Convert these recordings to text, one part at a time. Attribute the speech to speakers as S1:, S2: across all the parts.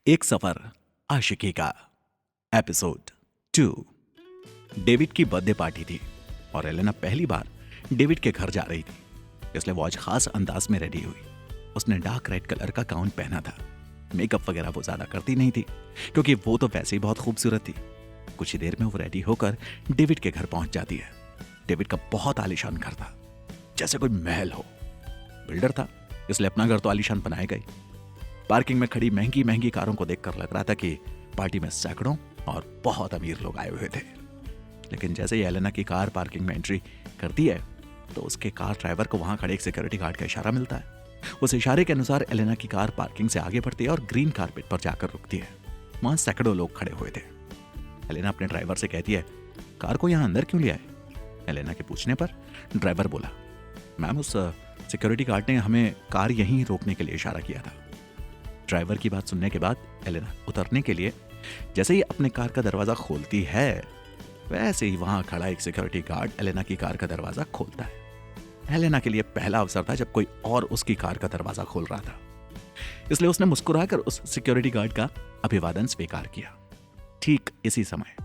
S1: एक सफर आशिकी का episode 2। David की बर्थडे पार्टी थी और एलेना पहली बार डेविड के घर जा रही थी, इसलिए वो आज खास अंदाज में रेडी हुई। उसने डार्क रेड कलर का गाउन पहना था। मेकअप वगैरह वो ज्यादा करती नहीं थी क्योंकि वो तो वैसे ही बहुत खूबसूरत थी। कुछ ही देर में वो रेडी होकर डेविड के घर पहुंच जाती है। डेविड का बहुत आलीशान घर था, जैसे कोई महल हो। बिल्डर था इसलिए अपना घर तो आलीशान बनाएगा ही। पार्किंग में खड़ी महंगी महंगी कारों को देखकर लग रहा था कि पार्टी में सैकड़ों और बहुत अमीर लोग आए हुए थे। लेकिन जैसे ही एलेना की कार पार्किंग में एंट्री करती है तो उसके कार ड्राइवर को वहां खड़े एक सिक्योरिटी गार्ड का इशारा मिलता है। उस इशारे के अनुसार एलेना की कार पार्किंग से आगे बढ़ती है और ग्रीन कारपेट पर जाकर रुकती है। वहां सैकड़ों लोग खड़े हुए थे। एलेना अपने ड्राइवर से कहती है, कार को यहां अंदर क्यों ले आए? एलेना के पूछने पर ड्राइवर बोला, मैम उस सिक्योरिटी गार्ड ने हमें कार यहीं रोकने के लिए इशारा किया था। ड्राइवर की बात सुनने के बाद एलेना उतरने के लिए जैसे ही अपने कार का दरवाजा खोलती है, वैसे ही वहां खड़ा एक सिक्योरिटी गार्ड एलेना की कार का दरवाजा खोलता है। एलेना के लिए पहला अवसर था जब कोई और उसकी कार का दरवाजा खोल रहा था, इसलिए उसने मुस्कुराकर उस सिक्योरिटी गार्ड का अभिवादन स्वीकार किया। ठीक इसी समय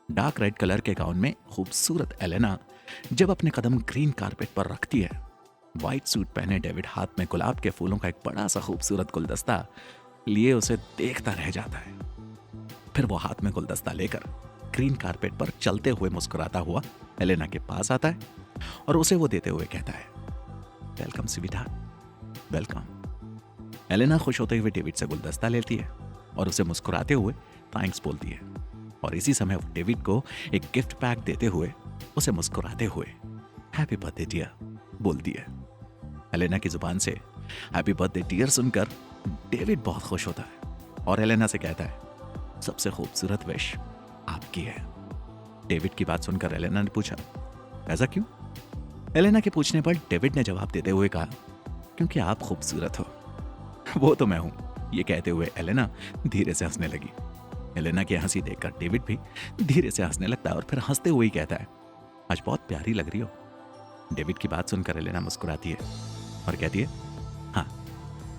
S1: डार्क रेड कलर के गाउन में खूबसूरत एलेना जब अपने कदम ग्रीन कारपेट पर रखती है, व्हाइट सूट पहने डेविड हाथ में गुलाब के फूलों का एक बड़ा सा खूबसूरत गुलदस्ता लिए उसे देखता रह जाता है। फिर वो हाथ में गुलदस्ता लेकर ग्रीन कारपेट पर चलते हुए मुस्कुराता हुआ एलेना के पास आता है और उसे वो देते हुए कहता है, वेलकम स्वीटहार्ट, वेलकम। एलेना खुश होते हुए डेविड से गुलदस्ता लेती है और उसे मुस्कुराते हुए थैंक्स बोलती है। और इसी समय वो डेविड को एक गिफ्ट पैक देते हुए उसे मुस्कुराते हुए हैप्पी बर्थडे डियर बोलती है। एलेना की जुबान से हैप्पी बर्थडे डियर सुनकर डेविड बहुत खुश होता है और एलेना से कहता है, सबसे खूबसूरत विश आपकी है। डेविड की बात सुनकर एलेना ने पूछा, ऐसा क्यों? एलेना के पूछने पर डेविड ने जवाब देते हुए कहा, क्योंकि आप खूबसूरत हो। वो तो मैं हूं। ये कहते हुए एलेना धीरे से हंसने लगी। एलेना की हंसी देखकर डेविड भी धीरे से हंसने लगता है और फिर हंसते हुए ही कहता है, आज बहुत प्यारी लग रही हो। डेविड की बात सुनकर एलेना मुस्कुराती है और कहती है, हाँ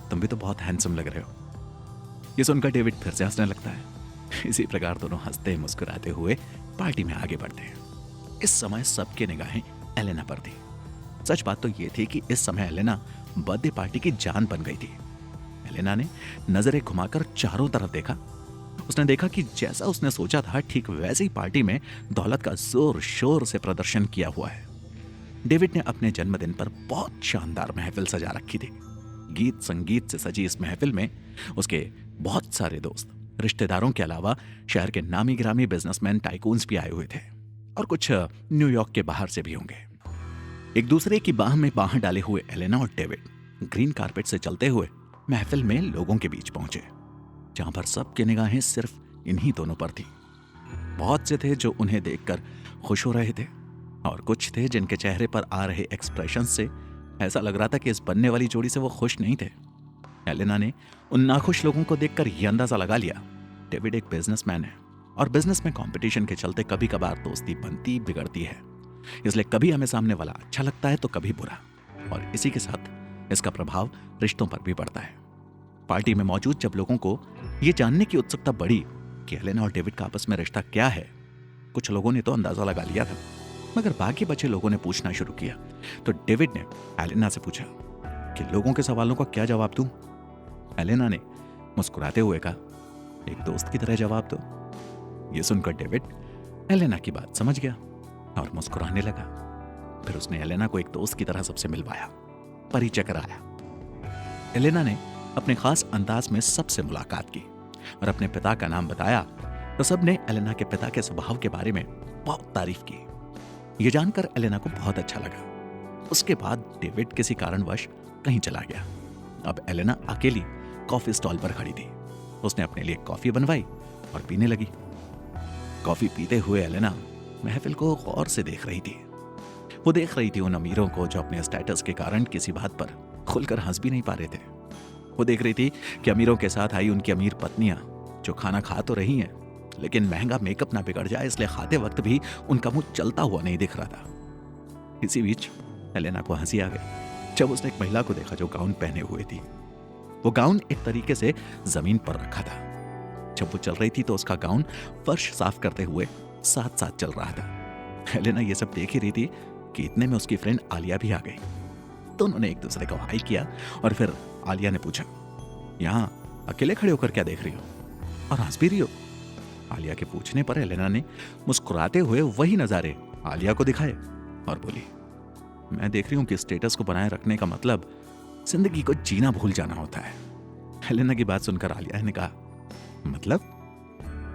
S1: तुम भी तो बहुत हैंडसम लग रहे हो। ये सुनकर डेविड फिर से हंसने लगता है। इसी प्रकार दोनों हंसते मुस्कुराते हुए पार्टी में आगे बढ़ते हैं। इस समय सबकी निगाहें एलेना पर थी। सच बात तो यह थी कि इस समय एलेना बर्थडे पार्टी की जान बन गई थी। एलेना ने नजरें घुमाकर चारों तरफ देखा। उसने देखा कि जैसा उसने सोचा था ठीक वैसी पार्टी में दौलत का जोर शोर से प्रदर्शन किया हुआ है। डेविड ने अपने जन्मदिन पर बहुत शानदार महफिल सजा रखी थी। गीत संगीत से सजी इस महफिल में उसके बहुत सारे दोस्त, रिश्तेदारों के अलावा शहर के नामी गिरामी बिजनेसमैन, टाइकून्स भी आए हुए थे और कुछ न्यूयॉर्क के बाहर से भी होंगे। एक दूसरे की बाह में बाह डाले हुए एलेना और डेविड ग्रीन कारपेट से चलते हुए महफिल में लोगों के बीच पहुंचे, जहां पर सबकी निगाहें सिर्फ इन्हीं दोनों पर थी। बहुत से थे जो उन्हें देखकर खुश हो रहे थे और कुछ थे जिनके चेहरे पर आ रहे एक्सप्रेशन से ऐसा लग रहा था कि इस बनने वाली जोड़ी से वो खुश नहीं थे। एलेना ने उन नाखुश लोगों को देखकर यह अंदाजा लगा लिया, डेविड एक बिजनेसमैन है और बिजनेस में कंपटीशन के चलते कभी कभार दोस्ती बनती बिगड़ती है, इसलिए कभी हमें सामने वाला अच्छा लगता है तो कभी बुरा, और इसी के साथ इसका प्रभाव रिश्तों पर भी पड़ता है। पार्टी में मौजूद जब लोगों को यह जानने की उत्सुकता बढ़ी कि एलेना और डेविड का आपस में रिश्ता क्या है, कुछ लोगों ने तो अंदाजा लगा लिया था, मगर बाकी बचे लोगों ने पूछना शुरू किया। तो डेविड ने एलेना से पूछा कि लोगों के सवालों का क्या जवाब दूं? एलेना ने मुस्कुराते हुए कहा, एक दोस्त की तरह जवाब दो। यह सुनकर डेविड एलेना की बात समझ गया और मुस्कुराने लगा। फिर उसने एलेना को एक दोस्त की तरह सबसे मिलवाया, परिचय कराया। एलेना ने अपने खास अंदाज में सबसे मुलाकात की और अपने पिता का नाम बताया तो सबने एलेना के पिता के स्वभाव के बारे में बहुत तारीफ की। यह जानकर एलेना को बहुत अच्छा लगा। उसके बाद डेविड किसी कारणवश कहीं चला गया। अब एलेना अकेली कॉफी स्टॉल पर खड़ी थी। उसने अपने लिए कॉफी बनवाई और पीने लगी। कॉफी पीते हुए एलेना महफिल को गौर से देख रही थी। वो देख रही थी उन अमीरों को जो अपने स्टेटस के कारण किसी बात पर खुलकर हंस भी नहीं पा रहे थे। वो देख रही थी कि अमीरों के साथ आई उनकी अमीर पत्नियां जो खाना खा तो रही हैं, लेकिन महंगा मेकअप ना बिगड़ जाए इसलिए खाते वक्त भी उनका मुंह चलता हुआ नहीं दिख रहा था। इसी बीच एलेना को हंसी आ गई जब उसने एक महिला को देखा जो गाउन पहने हुए थी। वो गाउन एक तरीके से जमीन पर रखा था जब वो चल रही थी तो उसका गाउन फर्श साफ करते हुए साथ साथ चल रहा था। एलेना ये सब देख ही रही थी कि इतने में उसकी फ्रेंड आलिया भी आ गई। दोनों ने एक दूसरे को हाई किया और फिर आलिया ने पूछा, यहाँ अकेले खड़े होकर क्या देख रही हो और हंस भी रही हो? आलिया के पूछने पर एलेना ने मुस्कुराते हुए वही नजारे आलिया को दिखाए और बोली, मैं देख रही हूं कि स्टेटस को बनाए रखने का मतलब जिंदगी को जीना भूल जाना होता है। एलेना की बात सुनकर आलिया ने कहा, मतलब?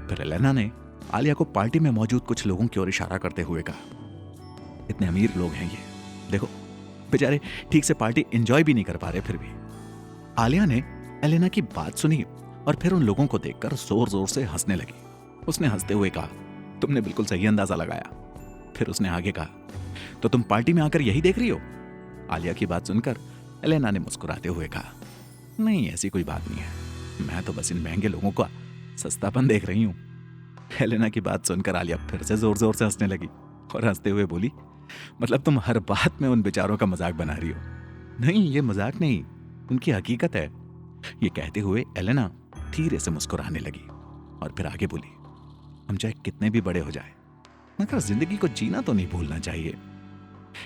S1: फिर एलेना ने आलिया को पार्टी में मौजूद कुछ लोगों की ओर इशारा करते हुए कहा, इतने अमीर लोग हैं ये, देखो बेचारे ठीक से पार्टी एंजॉय भी नहीं कर पा रहे। फिर भी आलिया ने एलेना की बात सुनी और फिर उन लोगों को देखकर जोर जोर से हंसने लगी। उसने हंसते हुए कहा, तुमने बिल्कुल सही अंदाजा लगाया। फिर उसने आगे कहा, तो तुम पार्टी में आकर यही देख रही हो? आलिया की बात सुनकर एलेना ने मुस्कुराते हुए कहा, नहीं ऐसी कोई बात नहीं है, मैं तो बस इन महंगे लोगों का सस्तापन देख रही हूं। एलेना की बात सुनकर आलिया फिर से जोर जोर से हंसने लगी और हंसते हुए बोली, मतलब तुम हर बात में उन बेचारों का मजाक बना रही हो? नहीं ये मजाक नहीं, उनकी हकीकत है। ये कहते हुए एलेना धीरे से मुस्कुराने लगी और फिर आगे बोली, हम चाहे कितने भी बड़े हो जाए मगर जिंदगी को जीना तो नहीं भूलना चाहिए।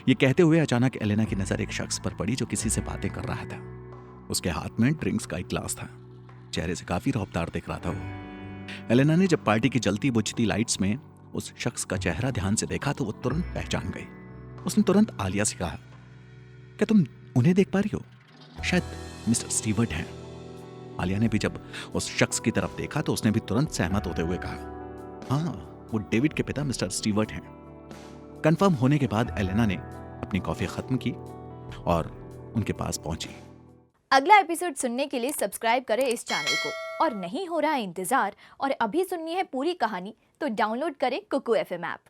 S1: ये कहते हुए अचानक एलेना की नजर एक शख्स पर पड़ी जो किसी से बातें कर रहा था। उसके हाथ में ड्रिंक्स का एक ग्लास था, चेहरे से काफी रौबदार दिख रहा था वो। एलेना ने जब पार्टी की जलती बुझती लाइट्स में उस शख्स का चेहरा ध्यान से देखा तो वो तुरंत पहचान गई। उसने तुरंत आलिया से कहा, क्या तुम उन्हें देख पा रही हो? शायद मिस्टर स्टीवर्ट हैं। आलिया ने भी जब उस शख्स की तरफ देखा तो उसने भी तुरंत सहमत होते हुए कहा, हाँ वो डेविड के पिता मिस्टर स्टीवर्ट हैं। कंफर्म होने के बाद एलेना ने अपनी कॉफी खत्म की और उनके पास पहुंची।
S2: अगला एपिसोड सुनने के लिए सब्सक्राइब करें इस चैनल को, और नहीं हो रहा है इंतजार और अभी सुननी है पूरी कहानी तो डाउनलोड करें कुकू एफएम ऐप।